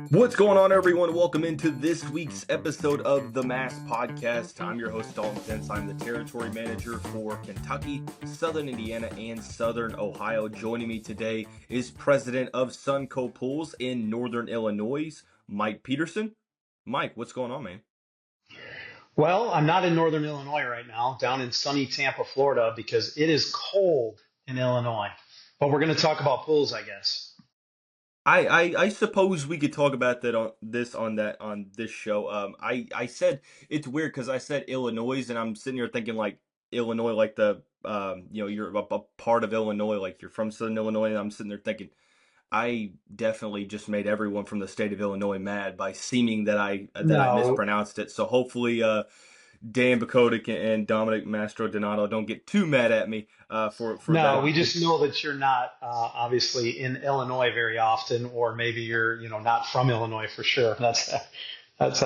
What's going on, everyone? Welcome into this week's episode of the Mast Podcast. I'm your host, Dalton Pence. I'm the territory manager for Kentucky, Southern Indiana, and Southern Ohio. Joining me today is president of Sunco Pools in Northern Illinois, Mike Peterson. Mike, what's going on, man? Well, I'm not in Northern Illinois right now, down in sunny Tampa, Florida, because it is cold in Illinois. But we're going to talk about pools, I guess. I suppose we could talk about that on this show. I said it's weird because I said Illinois and I'm sitting here thinking like Illinois, like the you're a part of Illinois, like you're from Southern Illinois, and I'm sitting there thinking I definitely just made everyone from the state of Illinois mad by seeming that I No, mispronounced it. So hopefully Dan Bakotic and Dominic Mastro Donato don't get too mad at me for no, that. we just know that you're not obviously in Illinois very often, or maybe you're, not from Illinois for sure. Yeah, That's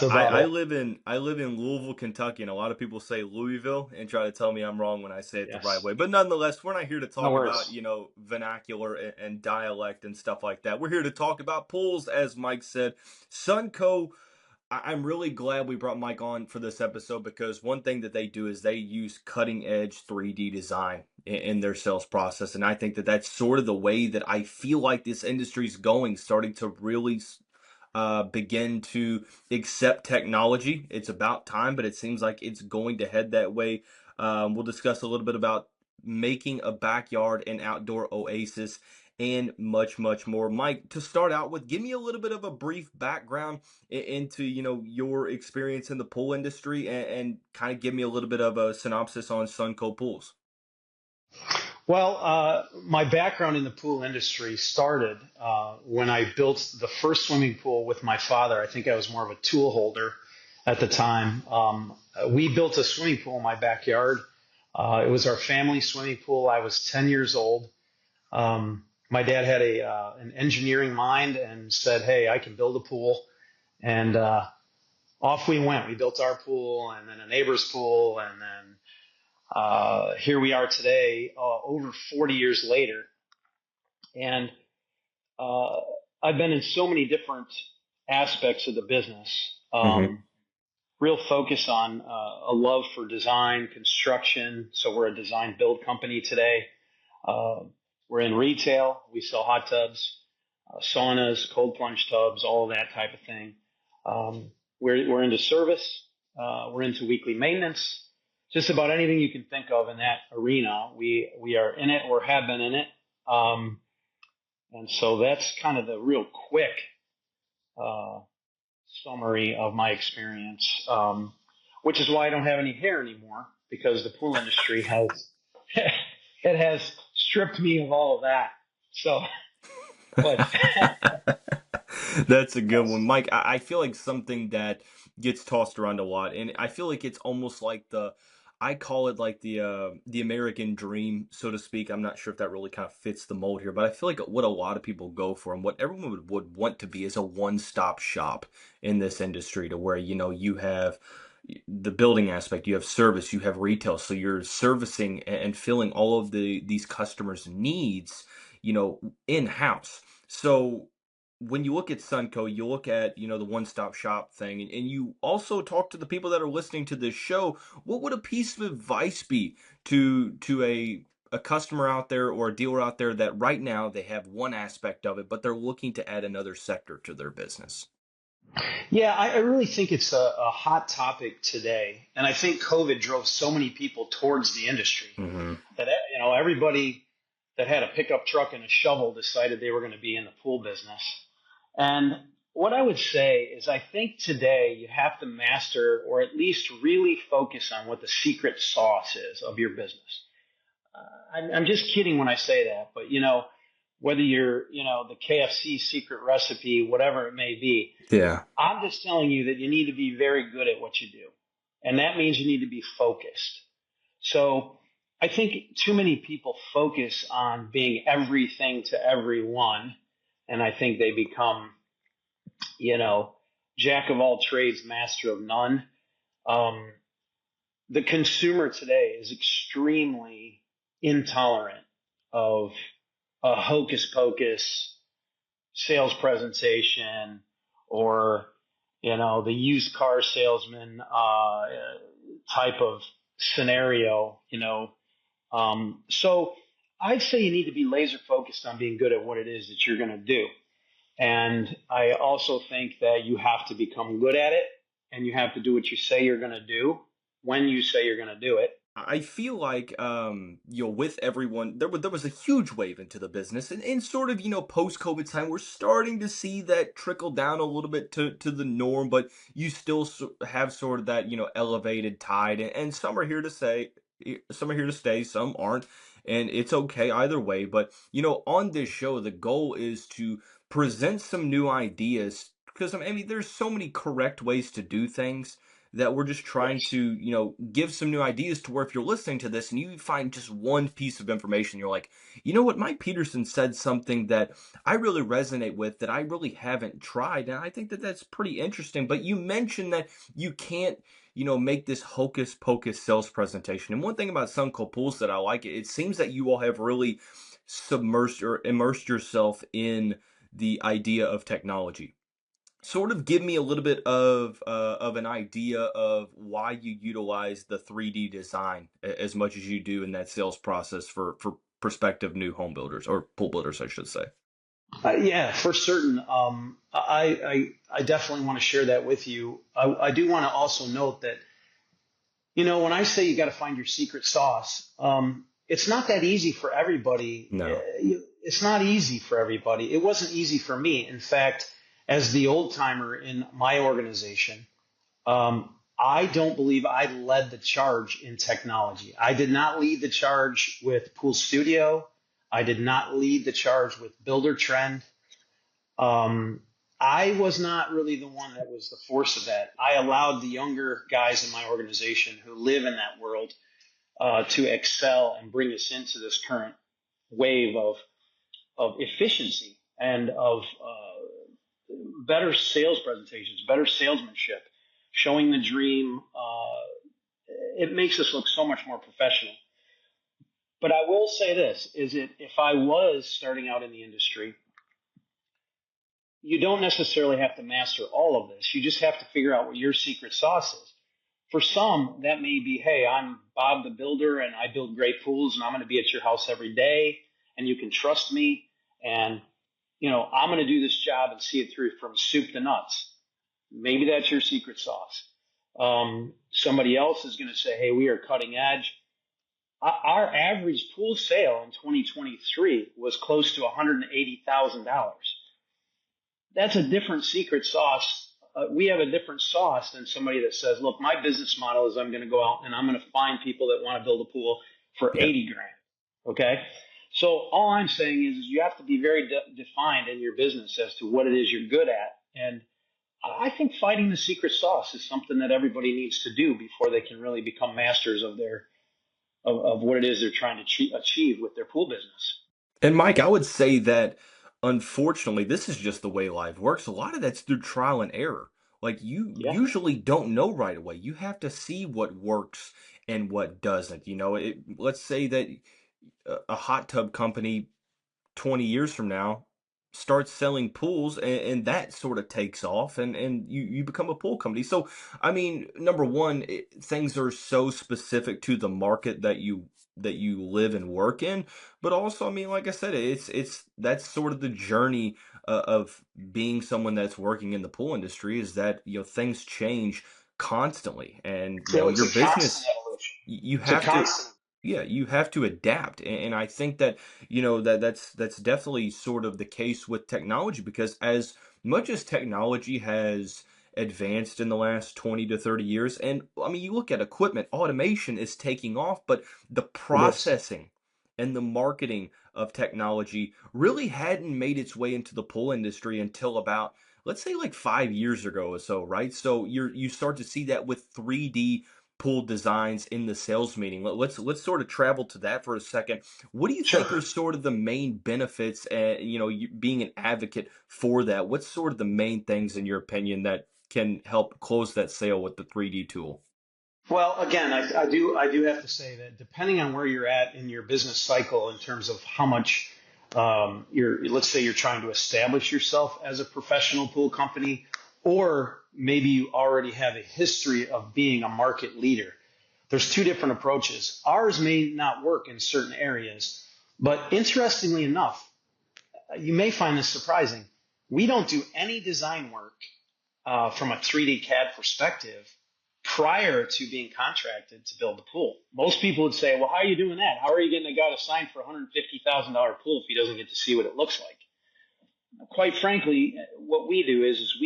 about I it. live in Louisville, Kentucky, and a lot of people say Louisville and try to tell me I'm wrong when I say it the right Yes, way. But nonetheless, we're not here to no talk about, worries. vernacular and dialect and stuff like that. We're here to talk about pools, as Mike said. Sunco, I'm really glad we brought Mike on for this episode because one thing that they do is they use cutting edge 3D design in their sales process. And I think that that's sort of the way that I feel like this industry is going, starting to really begin to accept technology. It's about time, but it seems like it's going to head that way. We'll discuss a little bit about making a backyard and outdoor oasis and much, much more. Mike, to start out with, give me a little bit of a brief background into, your experience in the pool industry and kind of give me a little bit of a synopsis on Sunco Pools. Well, my background in the pool industry started when I built the first swimming pool with my father. I think I was more of a tool holder at the time. We built a swimming pool in my backyard. It was our family swimming pool. I was 10 years old. My dad had an engineering mind and said, "Hey, I can build a pool." And off we went. We built our pool and then a neighbor's pool, and then here we are today, over 40 years later. And uh, I've been in so many different aspects of the business. Hmm. Real focus on a love for design, construction. So we're a design build company today. Uh, we're in retail. We sell hot tubs, saunas, cold plunge tubs, all of that type of thing. We're into service. We're into weekly maintenance. Just about anything you can think of in that arena, we are in it or have been in it. Um, and so that's kind of the real quick uh, summary of my experience, which is why I don't have any hair anymore because the pool industry has it has stripped me of all of that. So, but That's a good one, yes, Mike. I feel like something that gets tossed around a lot, and I feel like it's almost like I call it like the American dream, so to speak. I'm not sure if that really kind of fits the mold here, but I feel like what a lot of people go for and what everyone would want to be is a one-stop shop in this industry, to where you have the building aspect, you have service, you have retail, so you're servicing and filling all of these customers' needs, in house. So when you look at Sunco, you look at, the one-stop shop thing, and you also talk to the people that are listening to this show. What would a piece of advice be to a customer out there or a dealer out there that right now they have one aspect of it, but they're looking to add another sector to their business? yeah, I really think it's a hot topic today, and I think COVID drove so many people towards the industry Hmm. that everybody that had a pickup truck and a shovel decided they were going to be in the pool business. And what I would say is, I think today you have to master, or at least really focus on what the secret sauce is of your business. I'm just kidding when I say that, but whether you're, the KFC secret recipe, whatever it may be, Yeah. I'm just telling you that you need to be very good at what you do. And that means you need to be focused. So I think too many people focus on being everything to everyone. And I think they become, you know, jack of all trades, master of none. Um, the consumer today is extremely intolerant of a hocus pocus, sales presentation or, the used car salesman type of scenario, So I'd say you need to be laser focused on being good at what it is that you're going to do. And I also think that you have to become good at it and you have to do what you say you're going to do when you say you're going to do it. I feel like with everyone there was a huge wave into the business, and in sort of post COVID time we're starting to see that trickle down a little bit to the norm, but you still have sort of that elevated tide, and some are here to stay, some aren't, and it's okay either way. But on this show the goal is to present some new ideas, because I mean there's so many correct ways to do things that we're just trying Yes. to, give some new ideas to where if you're listening to this and you find just one piece of information, you're like, you know what, Mike Peterson said something that I really resonate with that I really haven't tried. And I think that that's pretty interesting. But you mentioned that you can't, make this hocus pocus sales presentation. And one thing about Sunco Pools that I like, it seems that you all have really submersed or immersed yourself in the idea of technology. Sort of give me a little bit of an idea of why you utilize the 3D design as much as you do in that sales process for prospective new home builders or pool builders, I should say. Yeah, for certain. I definitely want to share that with you. I do want to also note that, when I say you got to find your secret sauce, it's not that easy for everybody. No. It's not easy for everybody. It wasn't easy for me. In fact, as the old timer in my organization, I don't believe I led the charge in technology. I did not lead the charge with Pool Studio. I did not lead the charge with Builder Trend. I was not really the one that was the force of that. I allowed the younger guys in my organization who live in that world to excel and bring us into this current wave of efficiency and of better sales presentations, better salesmanship, showing the dream. It makes us look so much more professional. But I will say this, is that if I was starting out in the industry, you don't necessarily have to master all of this. You just have to figure out what your secret sauce is. For some, that may be, hey, I'm Bob the builder and I build great pools and I'm going to be at your house every day and you can trust me and, I'm going to do this job and see it through from soup to nuts. Maybe that's your secret sauce. Somebody else is going to say, hey, we are cutting edge. Our average pool sale in 2023 was close to $180,000. That's a different secret sauce. We have a different sauce than somebody that says, look, my business model is I'm going to go out and I'm going to find people that want to build a pool for Yeah. 80 grand. Okay. So all I'm saying is you have to be very defined in your business as to what it is you're good at. And I think finding the secret sauce is something that everybody needs to do before they can really become masters of what it is they're trying to achieve with their pool business. And Mike, I would say that unfortunately, this is just the way life works. A lot of that's through trial and error. Like you Yeah. usually don't know right away. You have to see what works and what doesn't. Let's say that a hot tub company 20 years from now starts selling pools, and that sort of takes off, and you become a pool company. So I mean, number one, things are so specific to the market that you live and work in, but also I mean, like I said, it's that's sort of the journey of being someone that's working in the pool industry, is that things change constantly, and So it's your a constant business, evolution. you It's a have to, constant. yeah, you have to adapt. And I think that that's definitely sort of the case with technology, because as much as technology has advanced in the last 20 to 30 years, and I mean you look at equipment, automation is taking off, but the It is. processing and the marketing of technology really hadn't made its way into the pool industry until about, let's say, like 5 years ago or so, right? So you start to see that with 3D pool designs in the sales meeting. Let's sort of travel to that for a second. What do you think Sure. are sort of the main benefits, you being an advocate for that? What's sort of the main things in your opinion that can help close that sale with the 3D tool? Well, again, I do have to say that depending on where you're at in your business cycle in terms of how much let's say you're trying to establish yourself as a professional pool company, or maybe you already have a history of being a market leader. There's two different approaches. Ours may not work in certain areas, but interestingly enough, you may find this surprising. We don't do any design work from a 3D CAD perspective prior to being contracted to build the pool. Most people would say, well, how are you doing that? How are you getting a guy to sign for a $150,000 pool if he doesn't get to see what it looks like? Quite frankly, what we do is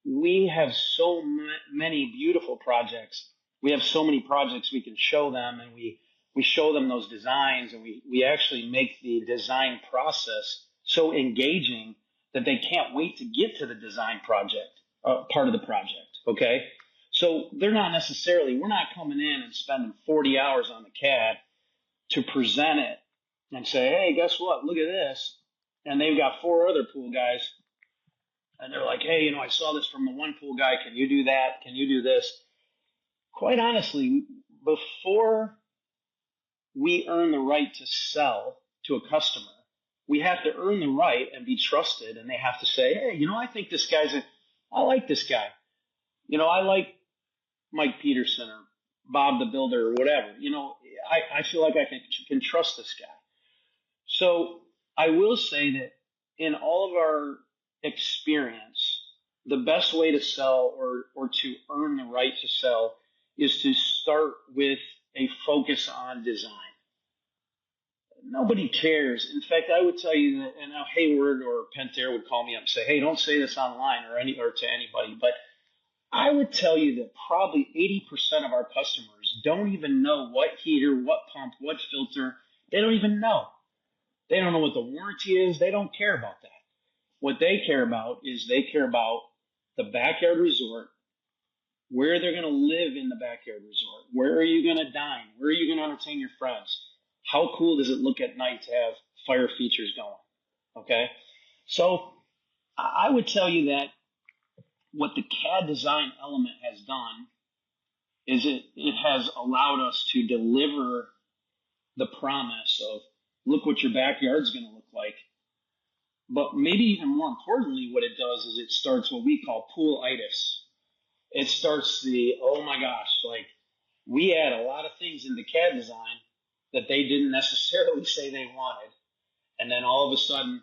we have so many beautiful projects. We have so many projects we can show them, and we show them those designs, and we actually make the design process so engaging that they can't wait to get to the design project, part of the project, okay? So we're not coming in and spending 40 hours on the CAD to present it and say, hey, guess what? Look at this. And they've got 4 other pool guys, and they're like, hey, I saw this from the one pool guy. Can you do that? Can you do this? Quite honestly, before we earn the right to sell to a customer, we have to earn the right and be trusted, and they have to say, hey, I think this I like this guy. I like Mike Peterson or Bob the Builder or whatever. I feel like I can trust this guy. So I will say that in all of our experience, the best way to sell or to earn the right to sell is to start with a focus on design. Nobody cares. In fact, I would tell you that, and now Hayward or Pentair would call me up and say, hey, don't say this online or to anybody, but I would tell you that probably 80% of our customers don't even know what heater, what pump, what filter. They don't even know. They don't know what the warranty is. They don't care about that. What they care about is the backyard resort, where they're going to live in the backyard resort. Where are you going to dine? Where are you going to entertain your friends? How cool does it look at night to have fire features going? Okay. So I would tell you that what the CAD design element has done is it has allowed us to deliver the promise of look what your backyard's going to look like. But maybe even more importantly, what it does is it starts what we call pool-itis. It starts oh my gosh, like we add a lot of things into CAD design that they didn't necessarily say they wanted. And then all of a sudden,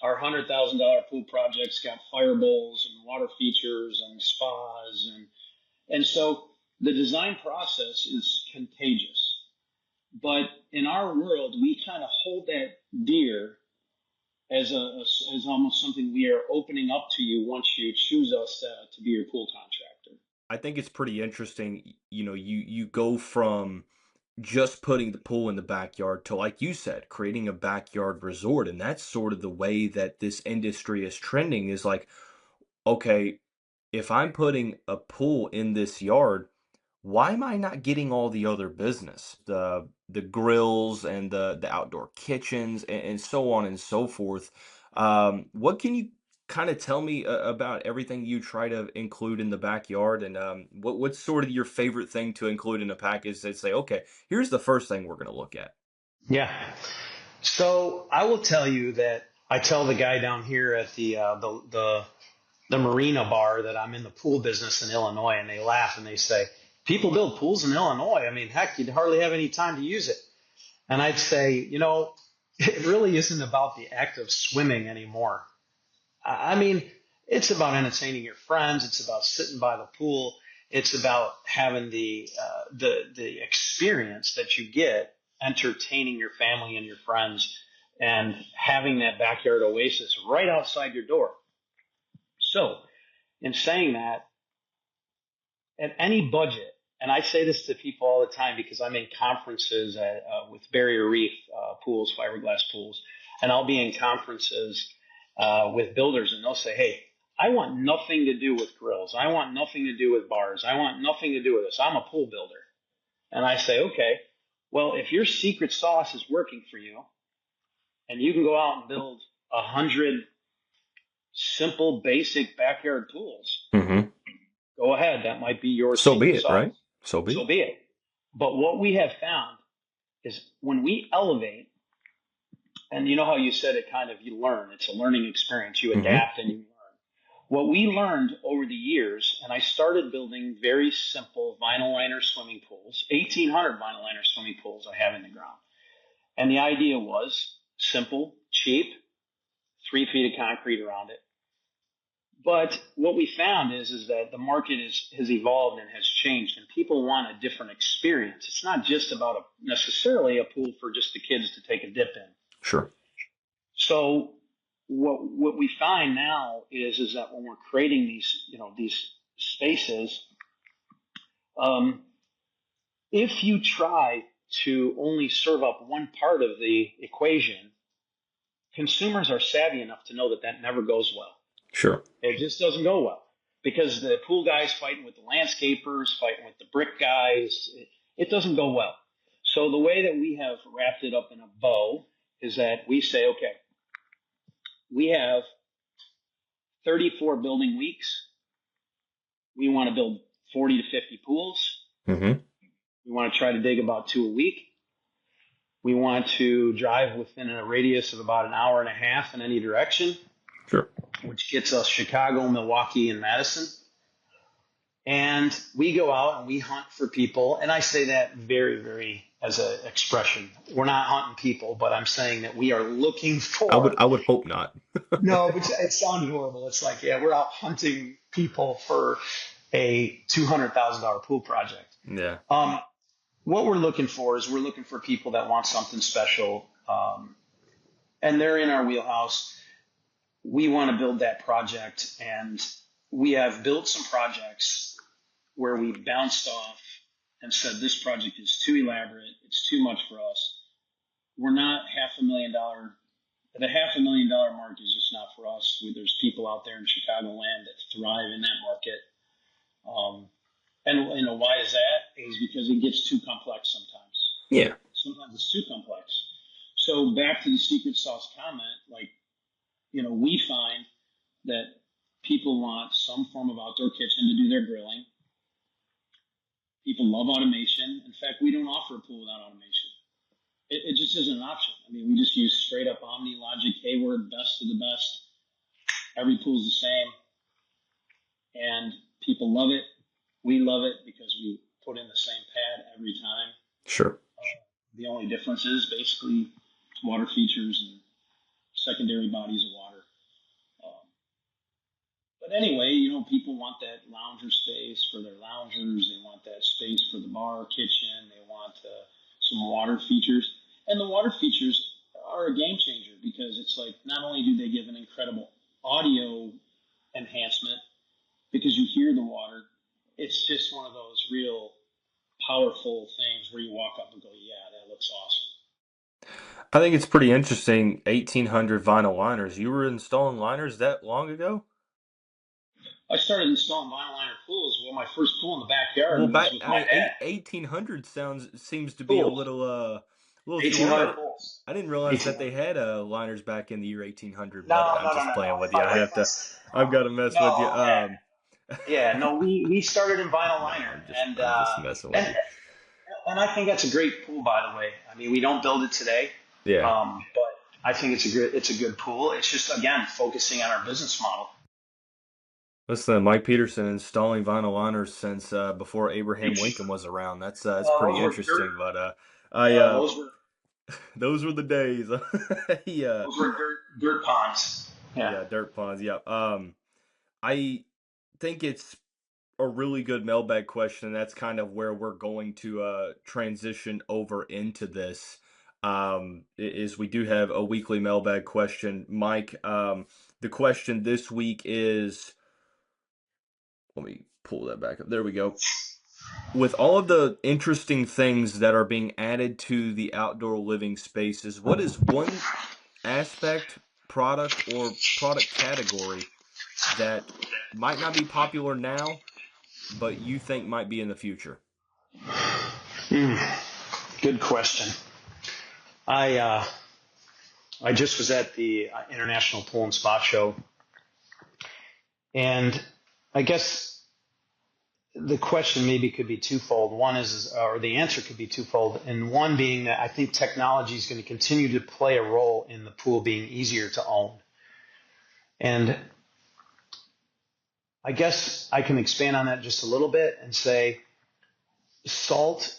our $100,000 pool projects got fire bowls and water features and spas. And so the design process is contagious. But in our world, we kind of hold that dear as almost something we are opening up to you once you choose us to be your pool contractor. I think it's pretty interesting. You go from just putting the pool in the backyard to, like you said, creating a backyard resort. And that's sort of the way that this industry is trending, is like, okay, if I'm putting a pool in this yard, why am I not getting all the other business? The grills and the outdoor kitchens and so on and so forth. What can you kind of tell me about everything you try to include in the backyard, and what's sort of your favorite thing to include in a package that say, okay, here's the first thing we're going to look at? Yeah. So I will tell you that I tell the guy down here at the marina bar that I'm in the pool business in Illinois, and they laugh and they say, people build pools in Illinois. I mean, heck, you'd hardly have any time to use it. And I'd say, it really isn't about the act of swimming anymore. I mean, it's about entertaining your friends. It's about sitting by the pool. It's about having the experience that you get entertaining your family and your friends and having that backyard oasis right outside your door. So in saying that, at any budget, and I say this to people all the time because I'm in conferences with barrier reef pools, fiberglass pools, and I'll be in conferences with builders, and they'll say, hey, I want nothing to do with grills. I want nothing to do with bars. I want nothing to do with this. I'm a pool builder. And I say, okay, well, if your secret sauce is working for you and you can go out and build 100 simple, basic backyard pools, go ahead. That might be your So be secret it, sauce. right? So be it. But what we have found is when we elevate And you know how you said it kind of, you learn. It's a learning experience. You Hmm. adapt and you learn. What we learned over the years, and I started building very simple vinyl liner swimming pools, 1,800 vinyl liner swimming pools I have in the ground. And the idea was simple, cheap, 3 feet of concrete around it. But what we found is that the market has evolved and has changed, and people want a different experience. It's not just about necessarily a pool for just the kids to take a dip in. Sure. So what we find now is that when we're creating these spaces, um, if you try to only serve up one part of the equation, consumers are savvy enough to know that that never goes well. Sure. It just doesn't go well because the pool guys fighting with the landscapers, fighting with the brick guys. It doesn't go well. So the way that we have wrapped it up in a bow is that we say, okay, we have 34 building weeks. We want to build 40 to 50 pools. Hmm. We want to try to dig about 2 a week. We want to drive within a radius of about an hour and a half in any direction, Sure. which gets us Chicago, Milwaukee, and Madison. And we go out and we hunt for people. And I say that very, very as an expression. We're not hunting people, but I'm saying that we are looking for. I would hope not. No, but it sounded horrible. It's like, yeah, we're out hunting people for a $200,000 pool project. Yeah. What we're looking for is we're looking for people that want something special, and they're in our wheelhouse. We want to build that project, and we have built some projects where we bounced off and said this project is too elaborate, it's too much for us. We're not $500,000. The $500,000 mark is just not for us. There's people out there in Chicagoland that thrive in that market. And you know why is that? Is because it gets too complex sometimes. Yeah. Sometimes it's too complex. So back to the secret sauce comment, like, we find that people want some form of outdoor kitchen to do their grilling. People love automation. In fact, we don't offer a pool without automation. It just isn't an option. I mean, we just use straight up Omni, Logic, Hayward, best of the best. Every pool's the same. And people love it. We love it because we put in the same pad every time. Sure. The only difference is basically water features and secondary bodies of water. But anyway, people want that lounger space for their loungers. They want that space for the bar, kitchen. They want some water features. And the water features are a game changer because it's like not only do they give an incredible audio enhancement because you hear the water, it's just one of those real powerful things where you walk up and go, yeah, that looks awesome. I think it's pretty interesting. 1,800 vinyl liners. You were installing liners that long ago? I started installing vinyl liner pools. Well, my first pool in the backyard Well, was back with I my mean, dad. 1,800 seems to be a Pools, little too long. 1,800 pools, I didn't realize that 1,800. they had liners back in the year 1800, but No, I'm no, no, just no, playing no. with If you. I if I s- I've got to mess with you. no, okay, yeah, no. We started in vinyl No, liner, and I'm just messing with and you. and I think that's a great pool, by the way. I mean, we don't build it today, Yeah. but I think it's a good pool. It's just again focusing on our business model. Listen, Mike Peterson installing vinyl liners since before Abraham Lincoln was around. That's pretty Those were dirt. interesting. But I Yeah, those were those were the days. Yeah, those were dirt ponds. Yeah. yeah, dirt ponds. Yeah. I think it's a really good mailbag question. That's kind of where we're going to transition over into this. Is we do have a weekly mailbag question, Mike. The question this week is, let me pull that back up. There we go. With all of the interesting things that are being added to the outdoor living spaces, what is one aspect, product, or product category that might not be popular now, but you think might be in the future? Hmm. Good question. I uh, I just was at the International Pool and Spa Show, and I guess the question maybe could be twofold. One is, or the answer could be twofold, and one being that I think technology is going to continue to play a role in the pool being easier to own. And I guess I can expand on that just a little bit and say salt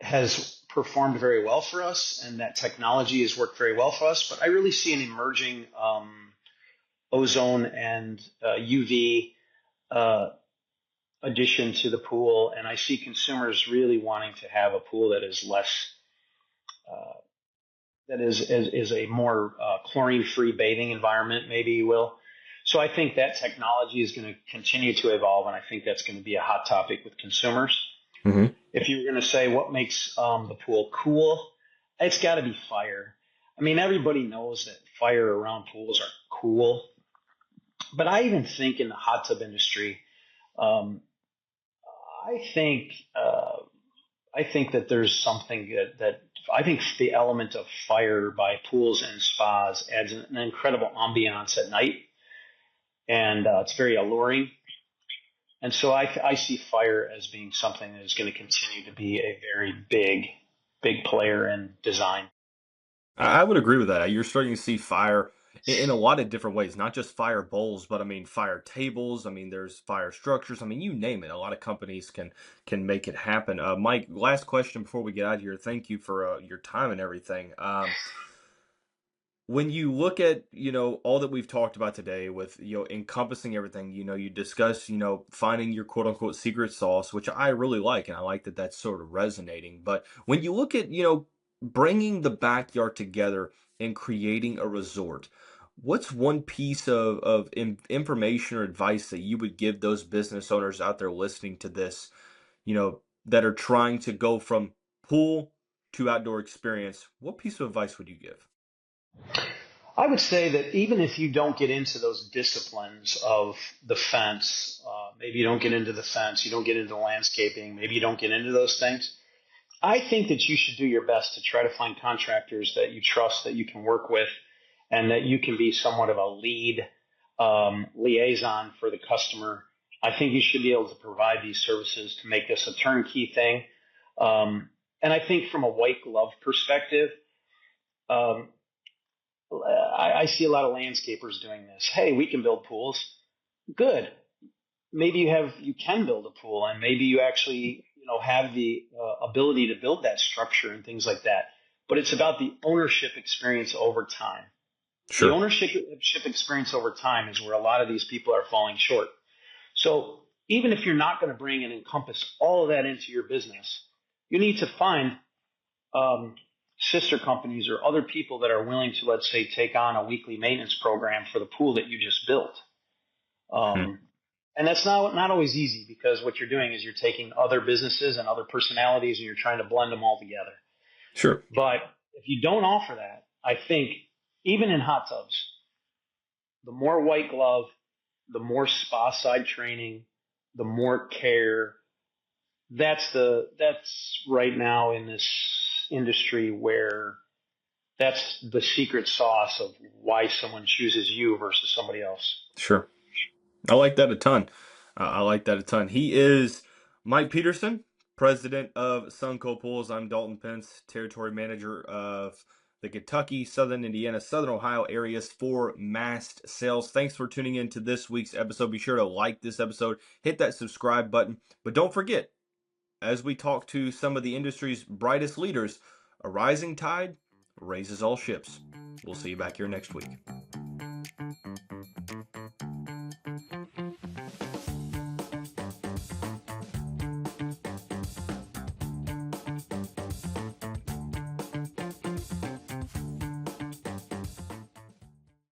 has performed very well for us, and that technology has worked very well for us. But I really see an emerging ozone and UV addition to the pool, and I see consumers really wanting to have a pool that is less, that is a more chlorine-free bathing environment, maybe you will. So I think that technology is going to continue to evolve, and I think that's going to be a hot topic with consumers. Mm-hmm. If you were going to say what makes the pool cool, it's got to be fire. I mean, everybody knows that fire around pools are cool, but I even think in the hot tub industry, um, I think that there's something that I think the element of fire by pools and spas adds an incredible ambiance at night, and it's very alluring. And so I see fire as being something that is going to continue to be a very big player in design. I would agree with that. You're starting to see fire in a lot of different ways, not just fire bowls, but I mean fire tables. I mean, there's fire structures. I mean, you name it. A lot of companies can make it happen. Mike, last question before we get out of here. Thank you for your time and everything. When you look at all that we've talked about today with encompassing everything, you discuss finding your quote unquote secret sauce, which I really like, and I like that that's sort of resonating. But when you look at bringing the backyard together and creating a resort, what's one piece of information or advice that you would give those business owners out there listening to this, that are trying to go from pool to outdoor experience? What piece of advice would you give? I would say that even if you don't get into those disciplines of the fence, maybe you don't get into the fence, you don't get into landscaping, maybe you don't get into those things. I think that you should do your best to try to find contractors that you trust, that you can work with, and that you can be somewhat of a lead liaison for the customer. I think you should be able to provide these services to make this a turnkey thing. And I think from a white glove perspective, um, I see a lot of landscapers doing this. Hey, we can build pools. Good. Maybe you can build a pool, and maybe you actually have the ability to build that structure and things like that. But it's about the ownership experience over time. The Sure. ownership experience over time is where a lot of these people are falling short. So even if you're not going to bring and encompass all of that into your business, you need to find um, sister companies or other people that are willing to, let's say, take on a weekly maintenance program for the pool that you just built. Hmm. Um, and that's not always easy, because what you're doing is you're taking other businesses and other personalities and you're trying to blend them all together. Sure. But if you don't offer that, I think even in hot tubs, the more white glove, the more spa side training, the more care. That's right now in this industry where that's the secret sauce of why someone chooses you versus somebody else. Sure. I like that a ton. I like that a ton. He is Mike Peterson, president of Sunco Pools. I'm Dalton Pence, territory manager of the Kentucky, Southern Indiana, Southern Ohio areas for Mast Sales. Thanks for tuning in to this week's episode. Be sure to like this episode, hit that subscribe button, but don't forget, as we talk to some of the industry's brightest leaders, a rising tide raises all ships. We'll see you back here next week.